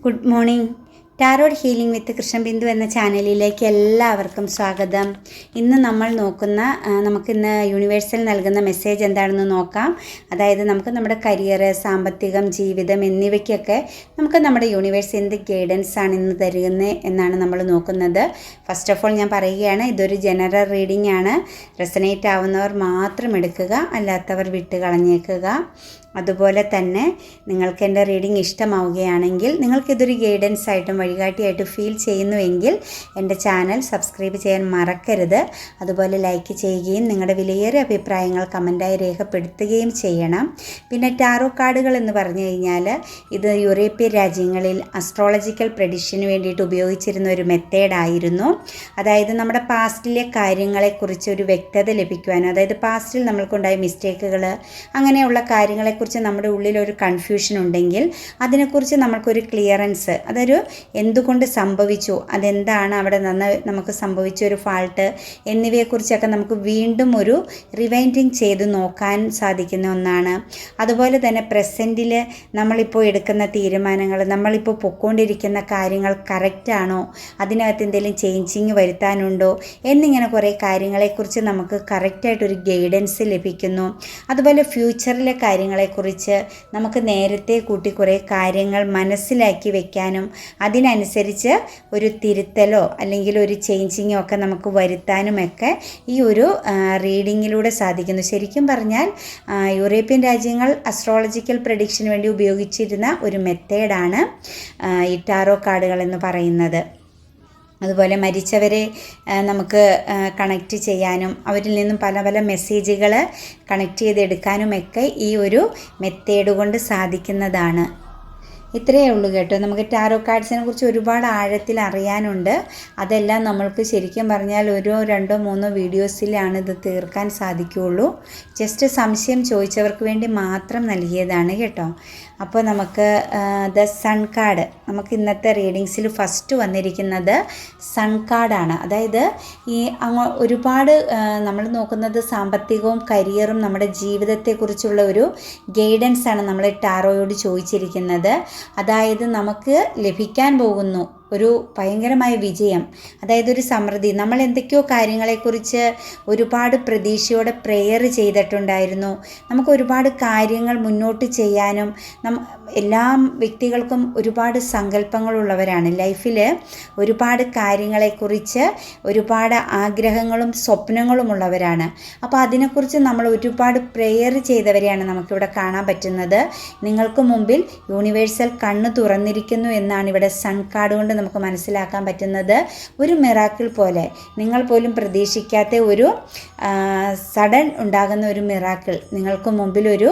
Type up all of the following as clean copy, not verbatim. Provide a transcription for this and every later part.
Good morning. Tarot healing with Krishnabindu എന്ന ചാനലിലേക്ക് എല്ലാവർക്കും സ്വാഗതം. ഇന്ന് നമ്മൾ നമുക്കിന്ന് യൂണിവേഴ്സൽ നൽകുന്ന മെസ്സേജ് എന്താണെന്ന് നോക്കാം. അതായത് നമുക്ക് നമ്മുടെ കരിയർ, സാമ്പത്തികം, ജീവിതം എന്നിവയ്ക്കൊക്കെ നമുക്ക് നമ്മുടെ യൂണിവേഴ്സ് എന്ത് ഗൈഡൻസ് ആണ് ഇന്ന് തരുന്നത് എന്നാണ് നമ്മൾ നോക്കുന്നത്. ഫസ്റ്റ് ഓഫ് ഓൾ ഞാൻ പറയുകയാണ്, ഇതൊരു ജനറൽ റീഡിംഗ് ആണ്. റെസനേറ്റ് ആവുന്നവർ മാത്രം എടുക്കുക, അല്ലാത്തവർ വിട്ട് കളഞ്ഞേക്കുക. അതുപോലെ തന്നെ നിങ്ങൾക്ക് എൻ്റെ റീഡിംഗ് ഇഷ്ടമാവുകയാണെങ്കിൽ, നിങ്ങൾക്കിതൊരു ഗൈഡൻസ് ആയിട്ടും വഴികാട്ടിയായിട്ട് ഫീൽ ചെയ്യുന്നുവെങ്കിൽ എൻ്റെ ചാനൽ സബ്സ്ക്രൈബ് ചെയ്യാൻ മറക്കരുത്. അതുപോലെ ലൈക്ക് ചെയ്യുകയും നിങ്ങളുടെ വിലയേറിയ അഭിപ്രായങ്ങൾ കമൻറ്റായി രേഖപ്പെടുത്തുകയും ചെയ്യണം. പിന്നെ ടാറോ കാർഡുകൾ എന്ന് പറഞ്ഞു കഴിഞ്ഞാൽ ഇത് യൂറോപ്യൻ രാജ്യങ്ങളിൽ അസ്ട്രോളജിക്കൽ പ്രെഡിക്ഷന് വേണ്ടിയിട്ട് ഉപയോഗിച്ചിരുന്ന ഒരു മെത്തേഡായിരുന്നു. അതായത് നമ്മുടെ പാസ്റ്റിലെ കാര്യങ്ങളെക്കുറിച്ച് ഒരു വ്യക്തത ലഭിക്കുവാനും, അതായത് പാസ്റ്റിൽ നമ്മൾക്കുണ്ടായ മിസ്റ്റേക്കുകൾ, അങ്ങനെയുള്ള കാര്യങ്ങളെക്കുറിച്ച് നമ്മുടെ ഉള്ളിലൊരു കൺഫ്യൂഷൻ ഉണ്ടെങ്കിൽ അതിനെക്കുറിച്ച് നമ്മൾക്കൊരു ക്ലിയറൻസ്, അതൊരു എന്തുകൊണ്ട് സംഭവിച്ചു, അതെന്താണ് അവിടെ നമുക്ക് സംഭവിച്ച ഒരു ഫാൾട്ട് എന്നിവയെക്കുറിച്ചൊക്കെ നമുക്ക് വീണ്ടും ഒരു റിവൈൻഡിങ് ചെയ്ത് നോക്കാൻ സാധിക്കുന്ന ഒന്നാണ്. അതുപോലെ തന്നെ പ്രസൻറ്റിൽ നമ്മളിപ്പോൾ എടുക്കുന്ന തീരുമാനങ്ങൾ, നമ്മളിപ്പോൾ പൊയ്ക്കൊണ്ടിരിക്കുന്ന കാര്യങ്ങൾ കറക്റ്റാണോ, അതിനകത്ത് എന്തെങ്കിലും ചേഞ്ചിങ് വരുത്താനുണ്ടോ എന്നിങ്ങനെ കുറേ കാര്യങ്ങളെക്കുറിച്ച് നമുക്ക് കറക്റ്റായിട്ടൊരു ഗൈഡൻസ് ലഭിക്കുന്നു. അതുപോലെ ഫ്യൂച്ചറിലെ കാര്യങ്ങളെക്കുറിച്ച് നമുക്ക് നേരത്തെ കൂട്ടി കുറേ കാര്യങ്ങൾ മനസ്സിലാക്കി വെക്കാനും അതിനനുസരിച്ച് ഒരു തിരുത്തലോ അല്ലെങ്കിൽ ഒരു ചേഞ്ചിങ്ങോ ഒക്കെ നമുക്ക് വരുത്താനുമൊക്കെ ഈ ഒരു റീഡിങ്ങിലൂടെ സാധിക്കുന്നു. ശരിക്കും പറഞ്ഞാൽ യൂറോപ്യൻ രാജ്യങ്ങൾ അസ്ട്രോളജിക്കൽ പ്രഡിക്ഷന് വേണ്ടി ഉപയോഗിച്ചിരുന്ന ഒരു മെത്തേഡാണ് ഈ ടാറോ കാർഡുകൾ എന്ന് പറയുന്നത്. അതുപോലെ മരിച്ചവരെ നമുക്ക് കണക്റ്റ് ചെയ്യാനും അവരിൽ നിന്നും പല പല മെസ്സേജുകൾ കണക്റ്റ് ചെയ്തെടുക്കാനുമൊക്കെ ഈ ഒരു മെത്തേഡ് കൊണ്ട് സാധിക്കുന്നതാണ്. ഇത്രയേ ഉള്ളൂ കേട്ടോ. നമുക്ക് ടാറോ കാർഡ്സിനെ കുറിച്ച് ഒരുപാട് ആഴത്തിൽ അറിയാനുണ്ട്. അതെല്ലാം നമ്മൾക്ക് ശരിക്കും പറഞ്ഞാൽ ഒരു 2-3 വീഡിയോസിലാണ് ഇത് തീർക്കാൻ സാധിക്കുകയുള്ളൂ. ജസ്റ്റ് സംശയം ചോദിച്ചവർക്ക് വേണ്ടി മാത്രം നൽകിയതാണ് കേട്ടോ. അപ്പോൾ നമുക്ക് ദ സൺ കാർഡ്, നമുക്ക് ഇന്നത്തെ റീഡിങ്സിൽ ഫസ്റ്റ് വന്നിരിക്കുന്നത് സൺ കാർഡാണ്. അതായത് ഈ ഒരുപാട് നമ്മൾ നോക്കുന്നത് സാമ്പത്തികവും കരിയറും നമ്മുടെ ജീവിതത്തെക്കുറിച്ചുള്ള ഒരു ഗൈഡൻസ് ആണ് നമ്മൾ ടാറോയോട് ചോദിച്ചിരിക്കുന്നത്. അതായത് നമുക്ക് ലഭിക്കാൻ പോകുന്നു ഒരു ഭയങ്കരമായ വിജയം, അതായത് ഒരു സമൃദ്ധി. നമ്മൾ എന്തൊക്കെയോ കാര്യങ്ങളെക്കുറിച്ച് ഒരുപാട് പ്രതീക്ഷയോടെ പ്രെയർ ചെയ്തിട്ടുണ്ടായിരുന്നു. നമുക്ക് ഒരുപാട് കാര്യങ്ങൾ മുന്നോട്ട് ചെയ്യാനും എല്ലാ വ്യക്തികൾക്കും ഒരുപാട് സങ്കല്പങ്ങളുള്ളവരാണ്. ലൈഫിൽ ഒരുപാട് കാര്യങ്ങളെക്കുറിച്ച് ഒരുപാട് ആഗ്രഹങ്ങളും സ്വപ്നങ്ങളും ഉള്ളവരാണ്. അപ്പോൾ അതിനെക്കുറിച്ച് നമ്മൾ ഒരുപാട് പ്രെയർ ചെയ്തവരെയാണ് നമുക്കിവിടെ കാണാൻ പറ്റുന്നത്. നിങ്ങൾക്ക് മുമ്പിൽ യൂണിവേഴ്സൽ കണ്ണ് തുറന്നിരിക്കുന്നു എന്നാണ് ഇവിടെ സൺ കാർഡ് കൊണ്ട് നമുക്ക് മനസ്സിലാക്കാൻ പറ്റുന്നത്. ഒരു മിറാക്കിൾ പോലെ, നിങ്ങൾ പോലും പ്രതീക്ഷിക്കാത്ത ഒരു സഡൻ ഉണ്ടാകുന്ന ഒരു മിറാക്കിൾ, നിങ്ങൾക്ക് മുമ്പിൽ ഒരു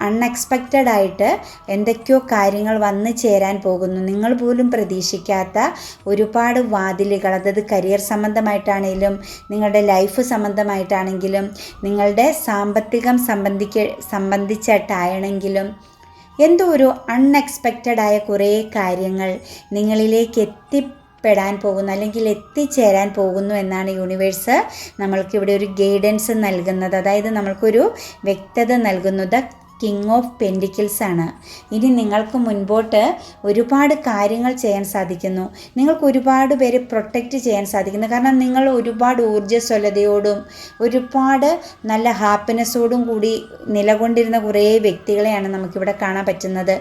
അൺഎക്സ്പെക്റ്റഡ് ആയിട്ട് എന്തൊക്കെയോ കാര്യങ്ങൾ വന്നു ചേരാൻ പോകുന്നു. നിങ്ങൾ പോലും പ്രതീക്ഷിക്കാത്ത ഒരുപാട് വാതിലുകൾ, അതായത് കരിയർ സംബന്ധമായിട്ടാണെങ്കിലും നിങ്ങളുടെ ലൈഫ് സംബന്ധമായിട്ടാണെങ്കിലും നിങ്ങളുടെ സാമ്പത്തികം സംബന്ധിച്ചിട്ടാണെങ്കിലും എന്തോ ഒരു അൺഎക്സ്പെക്റ്റഡായ കുറേ കാര്യങ്ങൾ നിങ്ങളിലേക്ക് എത്തിപ്പെടാൻ പോകുന്നു അല്ലെങ്കിൽ എത്തിച്ചേരാൻ പോകുന്നു എന്നാണ് യൂണിവേഴ്സ് നമ്മൾക്കിവിടെ ഒരു ഗൈഡൻസ് നൽകുന്നത്. അതായത് നമ്മൾക്കൊരു വ്യക്തത നൽകുന്നത് കിങ് ഓഫ് പെൻറ്റിക്കിൾസ് ആണ്. ഇനി നിങ്ങൾക്ക് മുൻപോട്ട് ഒരുപാട് കാര്യങ്ങൾ ചെയ്യാൻ സാധിക്കുന്നു. നിങ്ങൾക്ക് ഒരുപാട് പേരെ പ്രൊട്ടക്റ്റ് ചെയ്യാൻ സാധിക്കുന്നു. കാരണം നിങ്ങൾ ഒരുപാട് ഊർജ്ജസ്വലതയോടും ഒരുപാട് നല്ല ഹാപ്പിനെസ്സോടും കൂടി നിലകൊണ്ടിരുന്ന കുറേ വ്യക്തികളെയാണ് നമുക്കിവിടെ കാണാൻ പറ്റുന്നത്.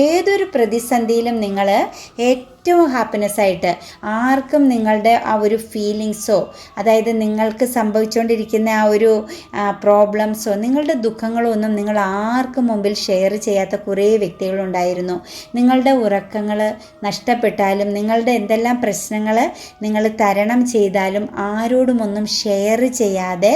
ഏതൊരു പ്രതിസന്ധിയിലും നിങ്ങൾ ഏറ്റവും ഹാപ്പിനെസ്സായിട്ട്, ആർക്കും നിങ്ങളുടെ ആ ഒരു ഫീലിങ്സോ, അതായത് നിങ്ങൾക്ക് സംഭവിച്ചുകൊണ്ടിരിക്കുന്ന ആ ഒരു പ്രോബ്ലംസോ നിങ്ങളുടെ ദുഃഖങ്ങളോ ഒന്നും നിങ്ങൾ ആർക്കും മുമ്പിൽ ഷെയർ ചെയ്യാത്ത കുറേ വ്യക്തികളുണ്ടായിരുന്നു. നിങ്ങളുടെ ഉറക്കങ്ങൾ നഷ്ടപ്പെട്ടാലും നിങ്ങളുടെ എന്തെല്ലാം പ്രശ്നങ്ങൾ നിങ്ങൾ തരണം ചെയ്താലും ആരോടുമൊന്നും ഷെയർ ചെയ്യാതെ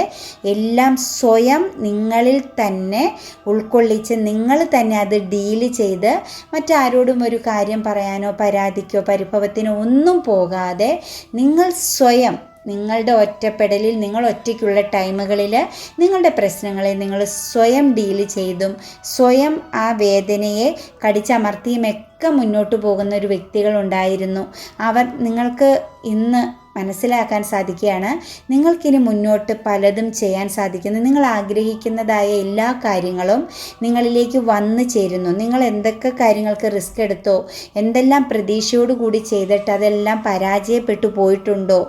എല്ലാം സ്വയം നിങ്ങളിൽ തന്നെ ഉൾക്കൊള്ളിച്ച് നിങ്ങൾ തന്നെ അത് ഡീല് ചെയ്ത് മറ്റാരോടും ഒരു കാര്യം പറയാനോ പരാതിക്കോ പരിഭവത്തിനോ ഒന്നും പോകാതെ നിങ്ങൾ സ്വയം നിങ്ങളുടെ ഒറ്റപ്പെടലിൽ, നിങ്ങൾ ഒറ്റയ്ക്കുള്ള ടൈമുകളിൽ നിങ്ങളുടെ പ്രശ്നങ്ങളെ നിങ്ങൾ സ്വയം ഡീൽ ചെയ്തും സ്വയം ആ വേദനയെ കടിച്ചമർത്തിയുമൊക്കെ മുന്നോട്ട് പോകുന്ന ഒരു വ്യക്തികളുണ്ടായിരുന്നു. നിങ്ങൾക്ക് ഇന്ന് മനസ്സിലാക്കാൻ സാധിക്കുകയാണ്. നിങ്ങൾക്കിനി മുന്നോട്ട് പലതും ചെയ്യാൻ സാധിക്കുന്നു. നിങ്ങൾ ആഗ്രഹിക്കുന്നതായ എല്ലാ കാര്യങ്ങളും നിങ്ങളിലേക്ക് വന്നു ചേരുന്നു. നിങ്ങൾ എന്തൊക്കെ കാര്യങ്ങൾക്ക് റിസ്ക് എടുത്തോ, എന്തെല്ലാം പ്രതീക്ഷയോടുകൂടി ചെയ്തിട്ട് അതെല്ലാം പരാജയപ്പെട്ടു പോയിട്ടുണ്ടോ,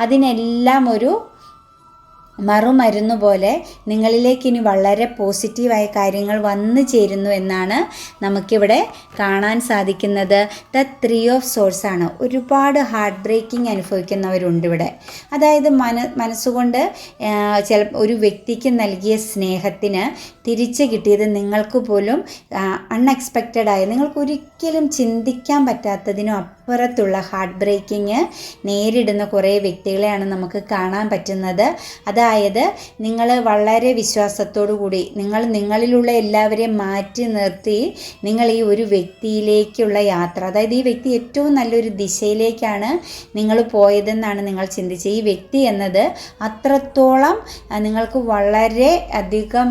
അതിനെല്ലാം ഒരു മറുമരുന്ന് പോലെ നിങ്ങളിലേക്ക് ഇനി വളരെ പോസിറ്റീവായ കാര്യങ്ങൾ വന്നു ചേരുന്നു എന്നാണ് നമുക്കിവിടെ കാണാൻ സാധിക്കുന്നത്. ദ 3 ഓഫ് സോഴ്സ് ആണ്. ഒരുപാട് ഹാർട്ട് ബ്രേക്കിംഗ് അനുഭവിക്കുന്നവരുണ്ട് ഇവിടെ. അതായത് മനസ്സുകൊണ്ട് ഒരു വ്യക്തിക്ക് നൽകിയ സ്നേഹത്തിന് തിരിച്ചു കിട്ടിയത് നിങ്ങൾക്ക് പോലും അൺഎക്സ്പെക്റ്റഡായ, നിങ്ങൾക്ക് ഒരിക്കലും ചിന്തിക്കാൻ പറ്റാത്തതിനും അപ്പുറത്തുള്ള ഹാർട്ട് ബ്രേക്കിങ് നേരിടുന്ന കുറേ വ്യക്തികളെയാണ് നമുക്ക് കാണാൻ പറ്റുന്നത്. അതായത് നിങ്ങൾ വളരെ വിശ്വാസത്തോടു കൂടി നിങ്ങളിലുള്ള എല്ലാവരെയും മാറ്റി നിർത്തി നിങ്ങൾ ഈ ഒരു വ്യക്തിയിലേക്കുള്ള യാത്ര, അതായത് ഈ വ്യക്തി ഏറ്റവും നല്ലൊരു ദിശയിലേക്കാണ് നിങ്ങൾ പോയതെന്നാണ് നിങ്ങൾ ചിന്തിച്ചത്. ഈ വ്യക്തി എന്നത് അത്രത്തോളം നിങ്ങൾക്ക് വളരെ അധികം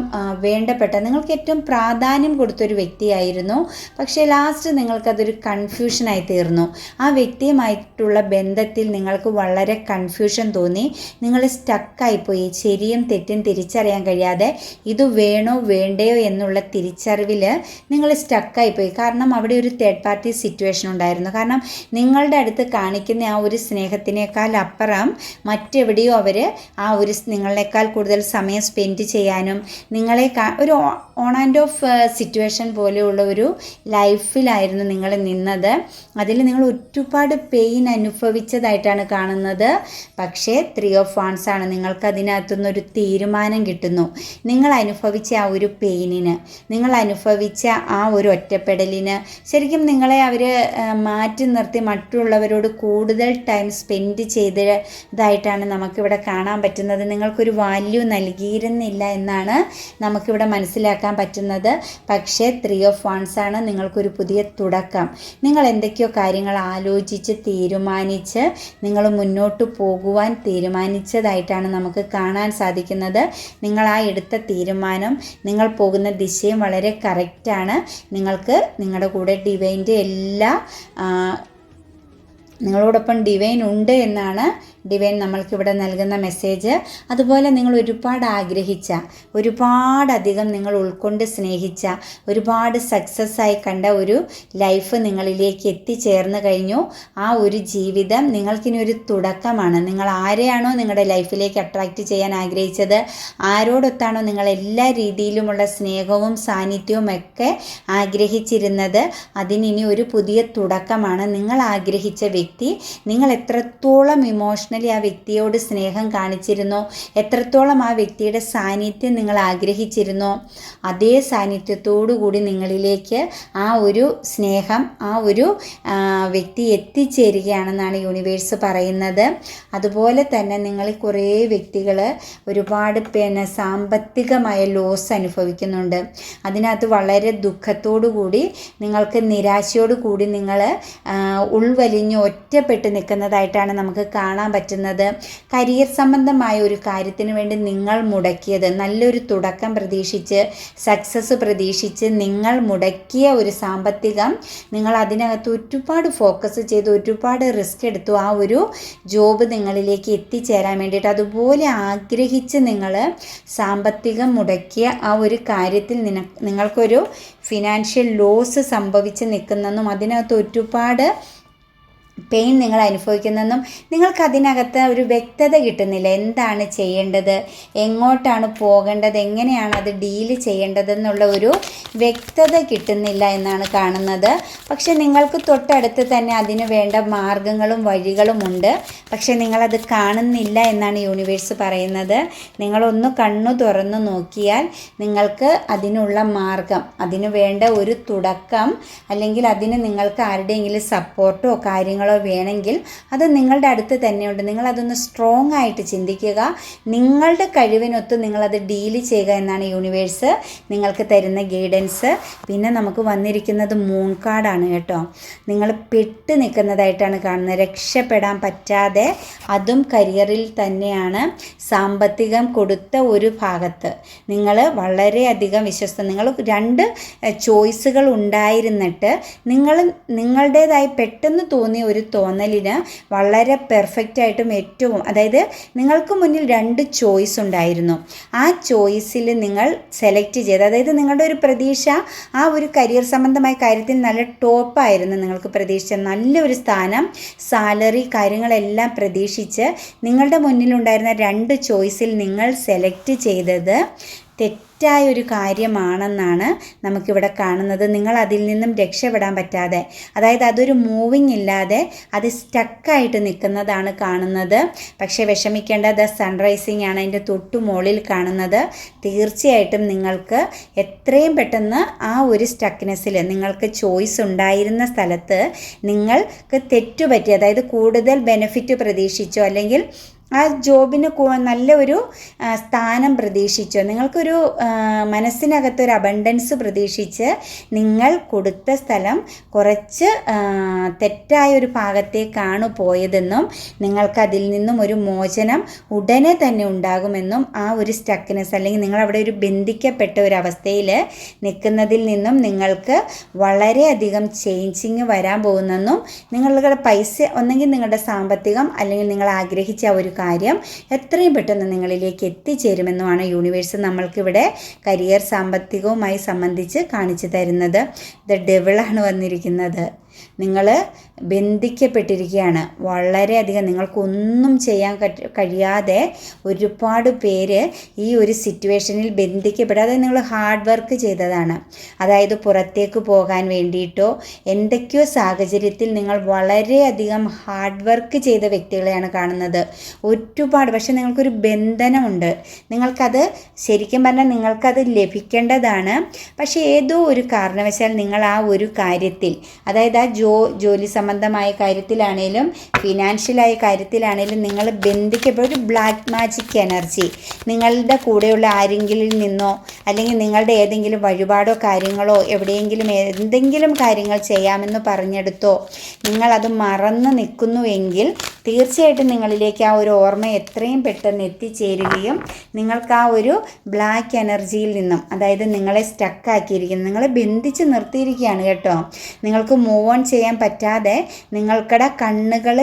വേണ്ടപ്പെട്ട, നിങ്ങൾക്ക് ഏറ്റവും പ്രാധാന്യം കൊടുത്തൊരു വ്യക്തിയായിരുന്നു. പക്ഷേ ലാസ്റ്റ് നിങ്ങൾക്കതൊരു കൺഫ്യൂഷനായി തീർന്നു. ആ വ്യക്തിയുമായിട്ടുള്ള ബന്ധത്തിൽ നിങ്ങൾക്ക് വളരെ കൺഫ്യൂഷൻ തോന്നി. നിങ്ങൾ സ്റ്റക്കായിപ്പോയി. ശരിയും തെറ്റും തിരിച്ചറിയാൻ കഴിയാതെ ഇത് വേണോ വേണ്ടയോ എന്നുള്ള തിരിച്ചറിവിൽ നിങ്ങൾ സ്റ്റക്കായിപ്പോയി. കാരണം അവിടെ ഒരു തേർഡ് പാർട്ടി സിറ്റുവേഷൻ ഉണ്ടായിരുന്നു. കാരണം നിങ്ങളുടെ അടുത്ത് കാണിക്കുന്ന ആ ഒരു സ്നേഹത്തിനേക്കാൾ അപ്പുറം മറ്റെവിടെയോ അവർ ആ ഒരു നിങ്ങളെക്കാൾ കൂടുതൽ സമയം സ്പെൻഡ് ചെയ്യാനും നിങ്ങളെ ഒരു ഓൺ ആൻഡ് ഓഫ് സിറ്റുവേഷൻ പോലെയുള്ള ഒരു ലൈഫിലായിരുന്നു നിങ്ങൾ നിന്നത്. അതിൽ നിങ്ങൾ ഒരുപാട് പെയിൻ അനുഭവിച്ചതായിട്ടാണ് കാണുന്നത്. പക്ഷേ 3 ഓഫ് വാൺസ് ആണ്. നിങ്ങൾക്ക് അതിനകത്തുനിന്നൊരു തീരുമാനം കിട്ടുന്നു. നിങ്ങൾ അനുഭവിച്ച ആ ഒരു പെയിനിന്, നിങ്ങൾ അനുഭവിച്ച ആ ഒരു ഒറ്റപ്പെടലിന് ശരിക്കും നിങ്ങളെ അവർ മാറ്റി നിർത്തി മറ്റുള്ളവരോട് കൂടുതൽ ടൈം സ്പെൻഡ് ചെയ്തതായിട്ടാണ് നമുക്കിവിടെ കാണാൻ പറ്റുന്നത്. നിങ്ങൾക്കൊരു വാല്യൂ നൽകിയിരുന്നില്ല എന്നാണ് നമുക്കിവിടെ മനസ്സിലാക്കാൻ പറ്റുന്നത്. പക്ഷേ 3 ഓഫ് വാൺസ് ആണ്. നിങ്ങൾക്കൊരു പുതിയ തുടക്കം, നിങ്ങൾ എന്തൊക്കെയോ കാര്യങ്ങൾ ആലോചിച്ച് തീരുമാനിച്ച് നിങ്ങൾ മുന്നോട്ട് പോകുവാൻ തീരുമാനിച്ചതായിട്ടാണ് നമുക്ക് കാണാൻ സാധിക്കുന്നത്. നിങ്ങൾ ആ എടുത്ത തീരുമാനം, നിങ്ങൾ പോകുന്ന ദിശയും വളരെ കറക്റ്റാണ്. നിങ്ങൾക്ക് നിങ്ങളുടെ കൂടെ ഡിവൈൻ്റെ നിങ്ങളോടൊപ്പം ഡിവൈൻ ഉണ്ട് എന്നാണ് ഡിവൈൻ നമ്മൾക്കിവിടെ നൽകുന്ന മെസ്സേജ്. അതുപോലെ നിങ്ങൾ ഒരുപാട് ആഗ്രഹിച്ച, ഒരുപാടധികം നിങ്ങൾ ഉൾക്കൊണ്ട് സ്നേഹിച്ച, ഒരുപാട് സക്സസ് ആയി കണ്ട ഒരു ലൈഫ് നിങ്ങളിലേക്ക് എത്തിച്ചേർന്ന് കഴിഞ്ഞു. ആ ഒരു ജീവിതം നിങ്ങൾക്കിനി ഒരു തുടക്കമാണ്. നിങ്ങൾ ആരെയാണോ നിങ്ങളുടെ ലൈഫിലേക്ക് അട്രാക്റ്റ് ചെയ്യാൻ ആഗ്രഹിച്ചത്, ആരോടൊത്താണോ നിങ്ങൾ എല്ലാ രീതിയിലുമുള്ള സ്നേഹവും സാന്നിധ്യവും ഒക്കെ ആഗ്രഹിച്ചിരുന്നത്, അതിനി ഒരു പുതിയ തുടക്കമാണ്. നിങ്ങൾ ആഗ്രഹിച്ച വ്യക്തി, നിങ്ങൾ എത്രത്തോളം ഇമോഷണലി ആ വ്യക്തിയോട് സ്നേഹം കാണിച്ചിരുന്നോ, എത്രത്തോളം ആ വ്യക്തിയുടെ സാന്നിധ്യം നിങ്ങൾ ആഗ്രഹിച്ചിരുന്നോ, അതേ സാന്നിധ്യത്തോടു കൂടി നിങ്ങളിലേക്ക് ആ ഒരു സ്നേഹം, ആ ഒരു വ്യക്തി എത്തിച്ചേരുകയാണെന്നാണ് യൂണിവേഴ്സ് പറയുന്നത്. അതുപോലെ തന്നെ നിങ്ങൾ കുറേ വ്യക്തികൾ ഒരുപാട് സാമ്പത്തികമായ ലോസ് അനുഭവിക്കുന്നുണ്ട്. അതിനകത്ത് വളരെ ദുഃഖത്തോടു കൂടി, നിങ്ങൾക്ക് നിരാശയോടു കൂടി നിങ്ങൾ ഉൾവലിഞ്ഞ് ഒറ്റപ്പെട്ട് നിൽക്കുന്നതായിട്ടാണ് നമുക്ക് കാണാൻ പറ്റുന്നത്. കരിയർ സംബന്ധമായ ഒരു കാര്യത്തിന് വേണ്ടി നിങ്ങൾ മുടക്കിയത്, നല്ലൊരു തുടക്കം പ്രതീക്ഷിച്ച്, സക്സസ് പ്രതീക്ഷിച്ച് നിങ്ങൾ മുടക്കിയ ഒരു സാമ്പത്തികം, നിങ്ങൾ അതിനകത്ത് ഒരുപാട് ഫോക്കസ് ചെയ്ത് ഒരുപാട് റിസ്ക് എടുത്തു ആ ഒരു ജോബ് നിങ്ങളിലേക്ക് എത്തിച്ചേരാൻ വേണ്ടിയിട്ട്. അതുപോലെ ആഗ്രഹിച്ച് നിങ്ങൾ സാമ്പത്തികം മുടക്കിയ ആ ഒരു കാര്യത്തിൽ നിങ്ങൾക്കൊരു ഫിനാൻഷ്യൽ ലോസ് സംഭവിച്ച് നിൽക്കുന്നെന്നും അതിനകത്ത് ഒരുപാട് പെയിൻ നിങ്ങൾ അനുഭവിക്കുന്നെന്നും, നിങ്ങൾക്കതിനകത്ത് ഒരു വ്യക്തത കിട്ടുന്നില്ല. എന്താണ് ചെയ്യേണ്ടത്, എങ്ങോട്ടാണ് പോകേണ്ടത്, എങ്ങനെയാണ് അത് ഡീല് ചെയ്യേണ്ടതെന്നുള്ള ഒരു വ്യക്തത കിട്ടുന്നില്ല എന്നാണ് കാണുന്നത്. പക്ഷെ നിങ്ങൾക്ക് തൊട്ടടുത്ത് തന്നെ അതിന് വേണ്ട മാർഗങ്ങളും വഴികളും ഉണ്ട്. പക്ഷെ നിങ്ങളത് കാണുന്നില്ല എന്നാണ് യൂണിവേഴ്സ് പറയുന്നത്. നിങ്ങളൊന്ന് കണ്ണു തുറന്നു നോക്കിയാൽ നിങ്ങൾക്ക് അതിനുള്ള മാർഗം, അതിന് വേണ്ട ഒരു തുടക്കം, അല്ലെങ്കിൽ അതിന് നിങ്ങൾക്ക് ആരുടെയെങ്കിലും സപ്പോർട്ടോ കാര്യങ്ങളോ വേണമെങ്കിൽ അത് നിങ്ങളുടെ അടുത്ത് തന്നെയുണ്ട്. നിങ്ങളതൊന്ന് സ്ട്രോങ് ആയിട്ട് ചിന്തിക്കുക. നിങ്ങളുടെ കഴിവിനൊത്ത് നിങ്ങളത് ഡീല് ചെയ്യുക എന്നാണ് യൂണിവേഴ്സ് നിങ്ങൾക്ക് തരുന്ന ഗൈഡൻസ്. പിന്നെ നമുക്ക് വന്നിരിക്കുന്നത് മൂൺ കാർഡാണ് കേട്ടോ. നിങ്ങൾ പെട്ട് നിൽക്കുന്നതായിട്ടാണ് കാണുന്നത്. രക്ഷപ്പെടാൻ പറ്റാതെ, അതും കരിയറിൽ തന്നെയാണ്. സാമ്പത്തികം കൊടുത്ത ഒരു ഭാഗത്ത് നിങ്ങൾ വളരെയധികം നിങ്ങൾ 2 ചോയ്സുകൾ ഉണ്ടായിരുന്നിട്ട് നിങ്ങളുടേതായി പെട്ടെന്ന് തോന്നിയ ഒരു തോന്നലിന് വളരെ പെർഫെക്റ്റായിട്ടും ഏറ്റവും, അതായത് നിങ്ങൾക്ക് മുന്നിൽ 2 ചോയ്സ് ഉണ്ടായിരുന്നു. ആ ചോയ്സിൽ നിങ്ങൾ സെലക്ട് ചെയ്ത്, അതായത് നിങ്ങളുടെ ഒരു പ്രതീക്ഷ ആ ഒരു കരിയർ സംബന്ധമായ കാര്യത്തിൽ നല്ല ടോപ്പായിരുന്നു നിങ്ങൾക്ക് പ്രതീക്ഷിച്ച നല്ലൊരു സ്ഥാനം, സാലറി, കാര്യങ്ങളെല്ലാം പ്രതീക്ഷിച്ച് നിങ്ങളുടെ മുന്നിലുണ്ടായിരുന്ന 2 ചോയ്സിൽ നിങ്ങൾ സെലക്ട് ചെയ്തത് തെറ്റായൊരു കാര്യമാണെന്നാണ് നമുക്കിവിടെ കാണുന്നത്. നിങ്ങൾ അതിൽ നിന്നും രക്ഷപ്പെടാൻ പറ്റാതെ, അതായത് അതൊരു മൂവിങ് ഇല്ലാതെ അത് സ്റ്റക്കായിട്ട് നിൽക്കുന്നതാണ് കാണുന്നത്. പക്ഷേ വിഷമിക്കേണ്ട, ദ സൺറൈസിങ് ആണ് അതിൻ്റെ തൊട്ടു മുകളിൽ കാണുന്നത്. തീർച്ചയായിട്ടും നിങ്ങൾക്ക് എത്രയും പെട്ടെന്ന് ആ ഒരു സ്റ്റക്നെസ്സിൽ, നിങ്ങൾക്ക് ചോയ്സ് ഉണ്ടായിരുന്ന സ്ഥലത്ത് നിങ്ങൾക്ക് തെറ്റുപറ്റി, അതായത് കൂടുതൽ ബെനിഫിറ്റ് പ്രതീക്ഷിച്ചോ അല്ലെങ്കിൽ ആ ജോബിന് നല്ല ഒരു സ്ഥാനം പ്രതീക്ഷിച്ചോ, നിങ്ങൾക്കൊരു മനസ്സിനകത്തൊരു അബണ്ടൻസ് പ്രതീക്ഷിച്ച് നിങ്ങൾ കൊടുത്ത സ്ഥലം കുറച്ച് തെറ്റായൊരു ഭാഗത്തേക്കാണ് പോയതെന്നും നിങ്ങൾക്കതിൽ നിന്നും ഒരു മോചനം ഉടനെ തന്നെ ഉണ്ടാകുമെന്നും ആ ഒരു സ്റ്റക്നെസ് അല്ലെങ്കിൽ നിങ്ങളവിടെ ഒരു ബന്ധിക്കപ്പെട്ട ഒരു അവസ്ഥയിൽ നിൽക്കുന്നതിൽ നിന്നും നിങ്ങൾക്ക് വളരെയധികം ചേഞ്ചിങ് വരാൻ പോകുന്നെന്നും നിങ്ങളുടെ പൈസ ഒന്നെങ്കിൽ നിങ്ങളുടെ സാമ്പത്തികം അല്ലെങ്കിൽ നിങ്ങൾ ആഗ്രഹിച്ച ഒരു കാര്യം എത്രയും പെട്ടെന്ന് നിങ്ങളിലേക്ക് എത്തിച്ചേരുമെന്നുമാണ് യൂണിവേഴ്സ് നമ്മൾക്കിവിടെ കരിയർ സാമ്പത്തികവുമായി സംബന്ധിച്ച് കാണിച്ചു തരുന്നത്. ദ ഡെവിളാണ് വന്നിരിക്കുന്നത്. നിങ്ങൾ ബന്ധിക്കപ്പെട്ടിരിക്കുകയാണ്. വളരെയധികം നിങ്ങൾക്കൊന്നും ചെയ്യാൻ കഴിയാതെ ഒരുപാട് പേര് ഈ ഒരു സിറ്റുവേഷനിൽ ബന്ധിക്കപ്പെടാതെ നിങ്ങൾ ഹാർഡ് വർക്ക് ചെയ്തതാണ്. അതായത് പുറത്തേക്ക് പോകാൻ വേണ്ടിയിട്ടോ എന്തൊക്കെയോ സാഹചര്യത്തിൽ നിങ്ങൾ വളരെയധികം ഹാർഡ് വർക്ക് ചെയ്ത വ്യക്തികളെയാണ് കാണുന്നത്. ഒരുപാട്, പക്ഷെ നിങ്ങൾക്കൊരു ബന്ധനമുണ്ട്. നിങ്ങൾക്കത് ശരിക്കും പറഞ്ഞാൽ നിങ്ങൾക്കത് ലഭിക്കേണ്ടതാണ്. പക്ഷേ ഏതോ ഒരു കാരണവശാൽ നിങ്ങൾ ആ ഒരു കാര്യത്തിൽ, അതായത് ആ ജോലി സംബന്ധമായ കാര്യത്തിലാണേലും ഫിനാൻഷ്യലായ കാര്യത്തിലാണേലും നിങ്ങൾ ബന്ധിക്കപ്പെട്ട ഒരു ബ്ലാക്ക് മാജിക് എനർജി നിങ്ങളുടെ കൂടെയുള്ള ആരെങ്കിലും നിന്നോ അല്ലെങ്കിൽ നിങ്ങളുടെ ഏതെങ്കിലും വഴിപാടോ കാര്യങ്ങളോ എവിടെയെങ്കിലും എന്തെങ്കിലും കാര്യങ്ങൾ ചെയ്യാമെന്ന് പറഞ്ഞെടുത്തോ നിങ്ങളത് മറന്ന് നിൽക്കുന്നുവെങ്കിൽ തീർച്ചയായിട്ടും നിങ്ങളിലേക്ക് ആ ഒരു ഓർമ്മ എത്രയും പെട്ടെന്ന് എത്തിച്ചേരുകയും നിങ്ങൾക്ക് ആ ഒരു ബ്ലാക്ക് എനർജിയിൽ നിന്നും, അതായത് നിങ്ങളെ സ്റ്റക്കാക്കിയിരിക്കുന്നു, നിങ്ങളെ ബന്ധിച്ച് നിർത്തിയിരിക്കുകയാണ് കേട്ടോ. നിങ്ങൾക്ക് മൂവ് ഓൺ ചെയ്യാൻ പറ്റാതെ നിങ്ങൾക്കടെ കണ്ണുകൾ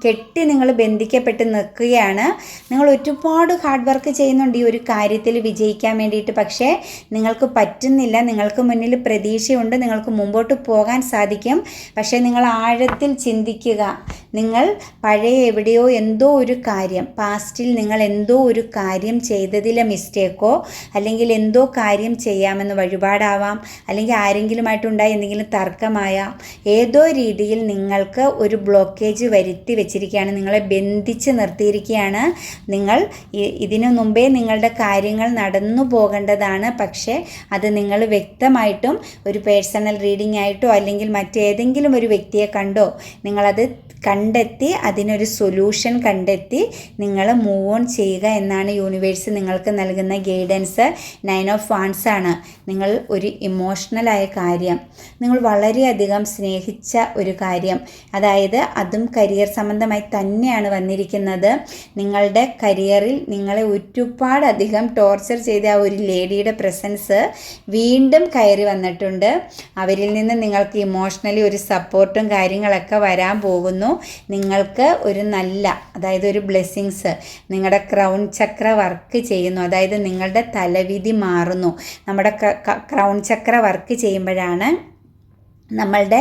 കെട്ടി നിങ്ങൾ ബന്ധിക്കപ്പെട്ട് നിൽക്കുകയാണ്. നിങ്ങൾ ഒരുപാട് ഹാർഡ് വർക്ക് ചെയ്യുന്നുണ്ട് ഈ ഒരു കാര്യത്തിൽ വിജയിക്കാൻ വേണ്ടിയിട്ട്. പക്ഷേ നിങ്ങൾക്ക് പറ്റുന്നില്ല. നിങ്ങൾക്ക് മുന്നിൽ പ്രതീക്ഷയുണ്ട്, നിങ്ങൾക്ക് മുമ്പോട്ട് പോകാൻ സാധിക്കും. പക്ഷേ നിങ്ങൾ ആഴത്തിൽ ചിന്തിക്കുക. നിങ്ങൾ പഴയ എവിടെയോ എന്തോ ഒരു കാര്യം, പാസ്റ്റിൽ നിങ്ങൾ എന്തോ ഒരു കാര്യം ചെയ്തതിലെ മിസ്റ്റേക്കോ അല്ലെങ്കിൽ എന്തോ കാര്യം ചെയ്യാമെന്ന് വഴിപാടാവാം, അല്ലെങ്കിൽ ആരെങ്കിലുമായിട്ടുണ്ടായ എന്തെങ്കിലും തർക്കമായാം, ഏതോ രീതിയിൽ നിങ്ങൾക്ക് ഒരു ബ്ലോക്കേജ് വരുത്തി വെച്ചിരിക്കുകയാണ്, നിങ്ങളെ ബന്ധിച്ച് നിർത്തിയിരിക്കുകയാണ്. നിങ്ങൾ ഇതിനു മുമ്പേ നിങ്ങളുടെ കാര്യങ്ങൾ നടന്നു പോകേണ്ടതാണ്. പക്ഷേ അത് നിങ്ങൾ വ്യക്തമായിട്ടും ഒരു പേഴ്സണൽ റീഡിംഗ് ആയിട്ടോ അല്ലെങ്കിൽ മറ്റേതെങ്കിലും ഒരു വ്യക്തിയെ കണ്ടോ നിങ്ങളത് കണ്ടെത്തി അതിനൊരു സൊല്യൂഷൻ കണ്ടെത്തി നിങ്ങൾ മൂവ് ഓൺ ചെയ്യുക എന്നാണ് യൂണിവേഴ്സ് നിങ്ങൾക്ക് നൽകുന്ന ഗൈഡൻസ്. 9 ഓഫ് വാൻഡ്സ് ആണ്. നിങ്ങൾ ഒരു ഇമോഷണലായ കാര്യം, നിങ്ങൾ വളരെയധികം സ്നേഹിച്ച ഒരു കാര്യം, അതായത് അതും കരിയർ സംബന്ധമായി തന്നെയാണ് വന്നിരിക്കുന്നത്. നിങ്ങളുടെ കരിയറിൽ നിങ്ങളെ ഒരുപാടധികം ടോർച്ചർ ചെയ്ത ആ ഒരു ലേഡിയുടെ പ്രസൻസ് വീണ്ടും കയറി വന്നിട്ടുണ്ട്. അവരിൽ നിന്ന് നിങ്ങൾക്ക് ഇമോഷണലി ഒരു സപ്പോർട്ടും കാര്യങ്ങളൊക്കെ വരാൻ പോകുന്നു. നിങ്ങൾക്ക് ഒരു നല്ല, അതായത് ഒരു ബ്ലെസ്സിങ്സ്, നിങ്ങളുടെ ക്രൗൺ ചക്ര വർക്ക് ചെയ്യുന്നു. അതായത് നിങ്ങളുടെ തലവിധി മാറുന്നു. നമ്മുടെ ക്രൗൺ ചക്ര വർക്ക് ചെയ്യുമ്പോഴാണ് നമ്മളുടെ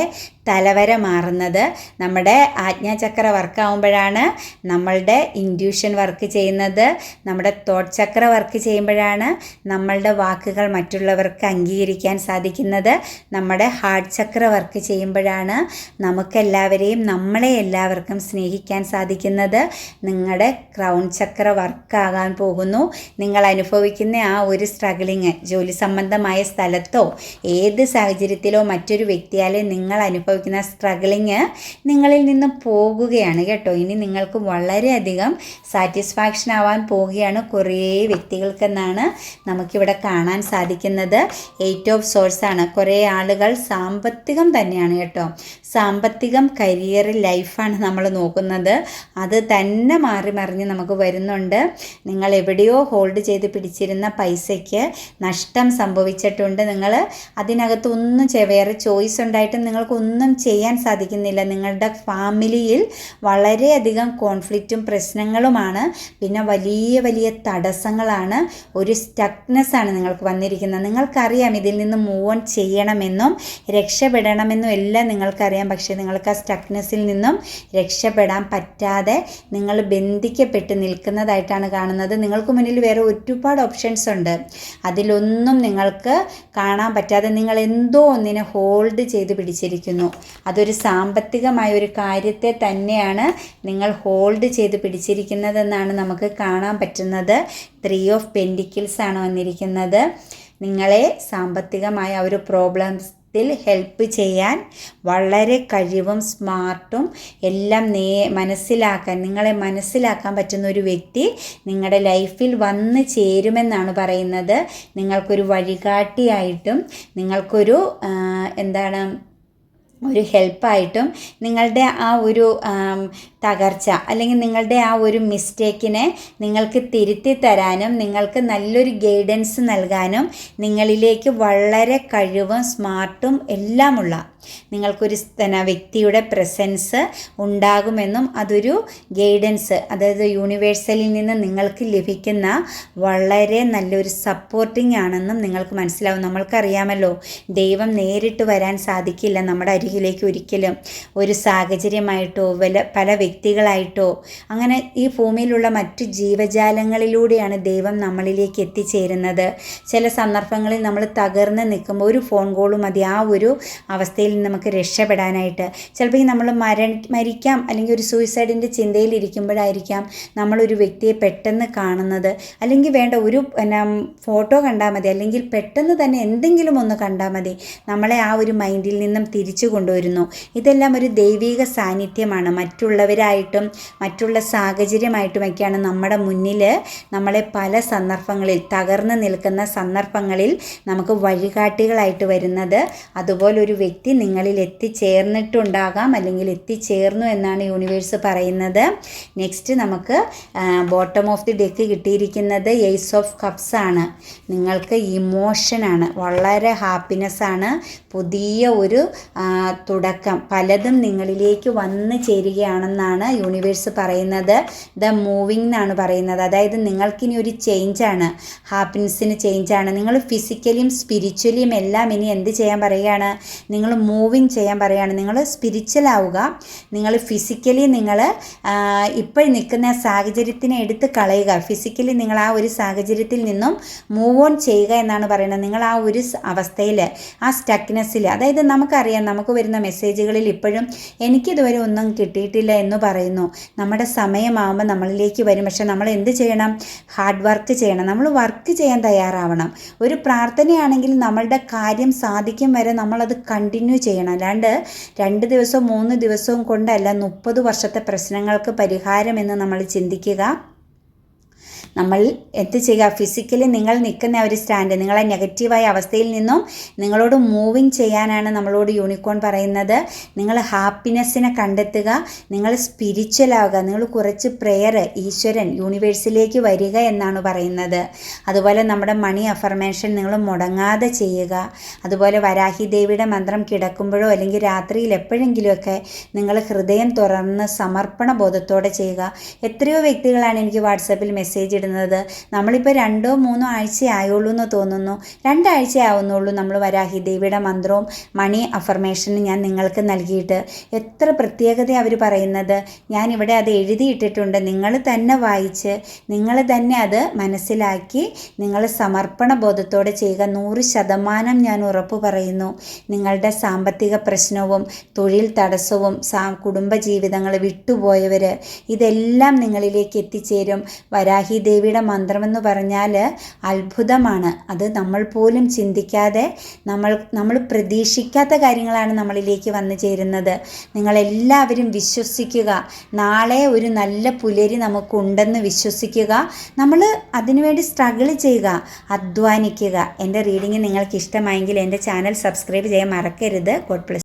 തലവര മാറുന്നത്. നമ്മുടെ ആജ്ഞാചക്ര വർക്കാവുമ്പോഴാണ് നമ്മളുടെ ഇൻഡ്യൂഷൻ വർക്ക് ചെയ്യുന്നത്. നമ്മുടെ തോട്ട് ചക്ര വർക്ക് ചെയ്യുമ്പോഴാണ് നമ്മളുടെ വാക്കുകൾ മറ്റുള്ളവർക്ക് അംഗീകരിക്കാൻ സാധിക്കുന്നത്. നമ്മുടെ ഹാർട്ട് ചക്ര വർക്ക് ചെയ്യുമ്പോഴാണ് നമുക്കെല്ലാവരെയും നമ്മളെ എല്ലാവർക്കും സ്നേഹിക്കാൻ സാധിക്കുന്നത്. നിങ്ങളുടെ ക്രൗൺ ചക്ര വർക്കാകാൻ പോകുന്നു. നിങ്ങൾ അനുഭവിക്കുന്ന ആ ഒരു സ്ട്രഗിളിങ് ജോലി സംബന്ധമായ സ്ഥലത്തോ ഏത് സാഹചര്യത്തിലോ മറ്റൊരു വ്യക്തിയാലെ നിങ്ങൾ അനുഭവിക്കുന്ന സ്ട്രഗിളിങ് നിങ്ങളിൽ നിന്ന് പോകുകയാണ് കേട്ടോ. ഇനി നിങ്ങൾക്ക് വളരെയധികം സാറ്റിസ്ഫാക്ഷൻ ആവാൻ പോവുകയാണ് കുറേ വ്യക്തികൾക്കെന്നാണ് നമുക്കിവിടെ കാണാൻ സാധിക്കുന്നത്. 8 ഓഫ് സോഴ്സ് ആണ്. കുറേ ആളുകൾ സാമ്പത്തികം തന്നെയാണ് കേട്ടോ. സാമ്പത്തികം, കരിയർ, ലൈഫാണ് നമ്മൾ നോക്കുന്നത്. അത് തന്നെ മാറി മറിഞ്ഞ് നമുക്ക് വരുന്നുണ്ട്. നിങ്ങൾ എവിടെയോ ഹോൾഡ് ചെയ്ത് പിടിച്ചിരുന്ന പൈസയ്ക്ക് നഷ്ടം സംഭവിച്ചിട്ടുണ്ട്. നിങ്ങൾ അതിനകത്ത് ഒന്നും വേറെ ചോയ്സ് ഉണ്ടായിട്ടും നിങ്ങൾക്കൊന്നും ചെയ്യാൻ സാധിക്കുന്നില്ല. നിങ്ങളുടെ ഫാമിലിയിൽ വളരെയധികം കോൺഫ്ലിക്റ്റും പ്രശ്നങ്ങളുമാണ്. പിന്നെ വലിയ വലിയ തടസ്സങ്ങളാണ്. ഒരു സ്റ്റക്നെസ്സാണ് നിങ്ങൾക്ക് വന്നിരിക്കുന്നത്. നിങ്ങൾക്കറിയാം ഇതിൽ നിന്ന് മൂവ് ഓൺ ചെയ്യണമെന്നും രക്ഷപ്പെടണമെന്നും എല്ലാം നിങ്ങൾക്കറിയാം. പക്ഷേ നിങ്ങൾക്ക് ആ സ്റ്റക്നെസ്സിൽ നിന്നും രക്ഷപ്പെടാൻ പറ്റാതെ നിങ്ങൾ ബന്ധിക്കപ്പെട്ട് നിൽക്കുന്നതായിട്ടാണ് കാണുന്നത്. നിങ്ങൾക്ക് മുന്നിൽ വേറെ ഒരുപാട് ഓപ്ഷൻസ് ഉണ്ട്. അതിലൊന്നും നിങ്ങൾക്ക് കാണാൻ പറ്റാതെ നിങ്ങൾ എന്തോ ഒന്നിനെ ഹോൾഡ് ചെയ്ത് പിടിച്ചിരിക്കുന്നു. അതൊരു സാമ്പത്തികമായ ഒരു കാര്യത്തെ തന്നെയാണ് നിങ്ങൾ ഹോൾഡ് ചെയ്ത് പിടിച്ചിരിക്കുന്നതെന്നാണ് നമുക്ക് കാണാൻ പറ്റുന്നത്. 3 ഓഫ് പെൻറ്റിക്കിൾസ് ആണ് വന്നിരിക്കുന്നത്. നിങ്ങളെ സാമ്പത്തികമായ ഒരു പ്രോബ്ലംസ് ഹെൽപ്പ് ചെയ്യാൻ വളരെ കഴിവും സ്മാർട്ടും എല്ലാം നിങ്ങളെ മനസ്സിലാക്കാൻ പറ്റുന്ന ഒരു വ്യക്തി നിങ്ങളുടെ ലൈഫിൽ വന്നു ചേരുമെന്നാണ് പറയുന്നത്. നിങ്ങൾക്കൊരു വഴികാട്ടിയായിട്ടും നിങ്ങൾക്കൊരു ഒരു ഹെൽപ്പായിട്ടും നിങ്ങളുടെ ആ ഒരു തകർച്ച അല്ലെങ്കിൽ നിങ്ങളുടെ ആ ഒരു മിസ്റ്റേക്കിനെ നിങ്ങൾക്ക് തിരുത്തി തരാനും നിങ്ങൾക്ക് നല്ലൊരു ഗൈഡൻസ് നൽകാനും നിങ്ങളിലേക്ക് വളരെ കഴിവും സ്മാർട്ടും എല്ലാമുള്ള നിങ്ങൾക്കൊരു വ്യക്തിയുടെ പ്രസൻസ് ഉണ്ടാകുമെന്നും അതൊരു ഗൈഡൻസ്, അതായത് യൂണിവേഴ്സലിൽ നിന്ന് നിങ്ങൾക്ക് ലഭിക്കുന്ന വളരെ നല്ലൊരു സപ്പോർട്ടിംഗ് ആണെന്നും നിങ്ങൾക്ക് മനസ്സിലാവും. നമ്മൾക്കറിയാമല്ലോ, ദൈവം നേരിട്ട് വരാൻ സാധിക്കില്ല നമ്മുടെ അരികിലേക്ക് ഒരിക്കലും. ഒരു സാഹചര്യമായിട്ടോ പല വ്യക്തികളായിട്ടോ അങ്ങനെ ഈ ഭൂമിയിലുള്ള മറ്റു ജീവജാലങ്ങളിലൂടെയാണ് ദൈവം നമ്മളിലേക്ക് എത്തിച്ചേരുന്നത്. ചില സന്ദർഭങ്ങളിൽ നമ്മൾ തകർന്ന് നിൽക്കുമ്പോൾ ഒരു ഫോൺ കോളും മതി ആ ഒരു അവസ്ഥയിൽ നമുക്ക് രക്ഷപ്പെടാനായിട്ട്. ചിലപ്പോൾ നമ്മൾ മരിക്കാം അല്ലെങ്കിൽ ഒരു സൂയിസൈഡിൻ്റെ ചിന്തയിലിരിക്കുമ്പോഴായിരിക്കാം നമ്മളൊരു വ്യക്തിയെ പെട്ടെന്ന് കാണുന്നത്. അല്ലെങ്കിൽ വേണ്ട ഒരു ഫോട്ടോ കണ്ടാൽ മതി, അല്ലെങ്കിൽ പെട്ടെന്ന് തന്നെ എന്തെങ്കിലും ഒന്ന് കണ്ടാൽ മതി, നമ്മളെ ആ ഒരു മൈൻഡിൽ നിന്നും തിരിച്ചു കൊണ്ടുവരുന്നു. ഇതെല്ലാം ഒരു ദൈവിക സാന്നിധ്യമാണ്. മറ്റുള്ളവരായിട്ടും മറ്റുള്ള സാഹചര്യമായിട്ടുമൊക്കെയാണ് നമ്മുടെ മുന്നിൽ നമ്മളെ പല സന്ദർഭങ്ങളിൽ തകർന്ന് നിൽക്കുന്ന സന്ദർഭങ്ങളിൽ നമുക്ക് വഴികാട്ടികളായിട്ട് വരുന്നത്. അതുപോലൊരു വ്യക്തി നിങ്ങളിൽ എത്തിച്ചേർന്നിട്ടുണ്ടാകാം അല്ലെങ്കിൽ എത്തിച്ചേർന്നു എന്നാണ് യൂണിവേഴ്സ് പറയുന്നത്. നെക്സ്റ്റ് നമുക്ക് ബോട്ടം ഓഫ് ദി ഡെക്ക് കിട്ടിയിരിക്കുന്നത് ഏസ് ഓഫ് കപ്സ് ആണ്. നിങ്ങൾക്ക് ഇമോഷനാണ്, വളരെ ഹാപ്പിനെസ്സാണ്, പുതിയ ഒരു തുടക്കം, പലതും നിങ്ങളിലേക്ക് വന്നു ചേരുകയാണെന്നാണ് യൂണിവേഴ്സ് പറയുന്നത്. ദ മൂവിങ് എന്നാണ് പറയുന്നത്. അതായത് നിങ്ങൾക്കിനി ഒരു ചേഞ്ചാണ്, ഹാപ്പിനെസ്സിന് ചേഞ്ചാണ്. നിങ്ങൾ ഫിസിക്കലിയും സ്പിരിച്വലിയും എല്ലാം ഇനി എന്ത് ചെയ്യാൻ പറയുകയാണ്? നിങ്ങൾ മൂവിങ് ചെയ്യാൻ പറയുകയാണ്. നിങ്ങൾ സ്പിരിച്വൽ ആവുക. നിങ്ങൾ ഫിസിക്കലി നിങ്ങൾ ഇപ്പോൾ നിൽക്കുന്ന സാഹചര്യത്തിനെ എടുത്ത് കളയുക. ഫിസിക്കലി നിങ്ങൾ ആ ഒരു സാഹചര്യത്തിൽ നിന്നും മൂവ് ഓൺ ചെയ്യുക എന്നാണ് പറയുന്നത്. നിങ്ങൾ ആ ഒരു അവസ്ഥയിൽ, ആ സ്റ്റക്നെസ്സിൽ, അതായത് നമുക്കറിയാം നമുക്ക് വരുന്ന മെസ്സേജുകളിൽ ഇപ്പോഴും എനിക്കിതുവരെ ഒന്നും കിട്ടിയിട്ടില്ല എന്ന് പറയുന്നു. നമ്മുടെ സമയമാകുമ്പോൾ നമ്മളിലേക്ക് വരും. പക്ഷെ നമ്മൾ എന്ത് ചെയ്യണം? ഹാർഡ് വർക്ക് ചെയ്യണം. നമ്മൾ വർക്ക് ചെയ്യാൻ തയ്യാറാവണം. ഒരു പ്രാർത്ഥനയാണെങ്കിൽ നമ്മളുടെ കാര്യം സാധിക്കും വരെ നമ്മളത് കണ്ടിന്യൂ ചെയ്യണം. അല്ലാണ്ട് 2 ദിവസവും 3 ദിവസവും കൊണ്ടല്ല 30 വർഷത്തെ പ്രശ്നങ്ങൾക്ക് പരിഹാരമെന്ന് നമ്മൾ ചിന്തിക്കുക. നമ്മൾ എന്ത് ചെയ്യുക? ഫിസിക്കലി നിങ്ങൾ നിൽക്കുന്ന ഒരു സ്റ്റാൻഡ്, നിങ്ങളെ നെഗറ്റീവായ അവസ്ഥയിൽ നിന്നും നിങ്ങളോട് മൂവിങ് ചെയ്യാനാണ് നമ്മളോട് യൂണിക്കോൺ പറയുന്നത്. നിങ്ങൾ ഹാപ്പിനെസ്സിനെ കണ്ടെത്തുക, നിങ്ങൾ സ്പിരിച്വൽ ആവുക, നിങ്ങൾ കുറച്ച് പ്രെയർ, ഈശ്വരൻ, യൂണിവേഴ്സിലേക്ക് വരിക എന്നാണ് പറയുന്നത്. അതുപോലെ നമ്മുടെ മണി അഫർമേഷൻ നിങ്ങൾ മുടങ്ങാതെ ചെയ്യുക. അതുപോലെ വരാഹി ദേവിയുടെ മന്ത്രം കിടക്കുമ്പോഴോ അല്ലെങ്കിൽ രാത്രിയിൽ എപ്പോഴെങ്കിലുമൊക്കെ നിങ്ങൾ ഹൃദയം തുറന്ന് സമർപ്പണ ബോധത്തോടെ ചെയ്യുക. എത്രയോ വ്യക്തികളാണ് എനിക്ക് വാട്സാപ്പിൽ മെസ്സേജ് ഇടുന്നത്. നമ്മളിപ്പോൾ 2-3 ആഴ്ച ആയുള്ളൂ എന്ന് തോന്നുന്നു. 2 ആഴ്ച ആവുന്നുള്ളൂ നമ്മൾ വരാഹി ദേവിയുടെ മന്ത്രവും മണി അഫർമേഷനും ഞാൻ നിങ്ങൾക്ക് നൽകിയിട്ട്. എത്ര പ്രത്യേകത അവർ പറയുന്നത്. ഞാനിവിടെ അത് എഴുതിയിട്ടിട്ടുണ്ട്. നിങ്ങൾ തന്നെ വായിച്ച് നിങ്ങൾ തന്നെ അത് മനസ്സിലാക്കി നിങ്ങൾ സമർപ്പണ ബോധത്തോടെ ചെയ്യുക. 100% ഞാൻ ഉറപ്പ് പറയുന്നു. നിങ്ങളുടെ സാമ്പത്തിക പ്രശ്നവും തൊഴിൽ തടസ്സവും കുടുംബജീവിതങ്ങൾ വിട്ടുപോയവർ ഇതെല്ലാം നിങ്ങളിലേക്ക് എത്തിച്ചേരും. വരാഹി ദേവിയുടെ മന്ത്രമെന്ന് പറഞ്ഞാൽ അത്ഭുതമാണ്. അത് നമ്മൾ പോലും ചിന്തിക്കാതെ നമ്മൾ പ്രതീക്ഷിക്കാത്ത കാര്യങ്ങളാണ് നമ്മളിലേക്ക് വന്നു ചേരുന്നത്. നിങ്ങളെല്ലാവരും വിശ്വസിക്കുക. നാളെ ഒരു നല്ല പുലരി നമുക്കുണ്ടെന്ന് വിശ്വസിക്കുക. നമ്മൾ അതിനുവേണ്ടി സ്ട്രഗിൾ ചെയ്യുക, അധ്വാനിക്കുക. എൻ്റെ റീഡിങ് നിങ്ങൾക്ക് ഇഷ്ടമായെങ്കിൽ എൻ്റെ ചാനൽ സബ്സ്ക്രൈബ് ചെയ്യാൻ മറക്കരുത്. God bless.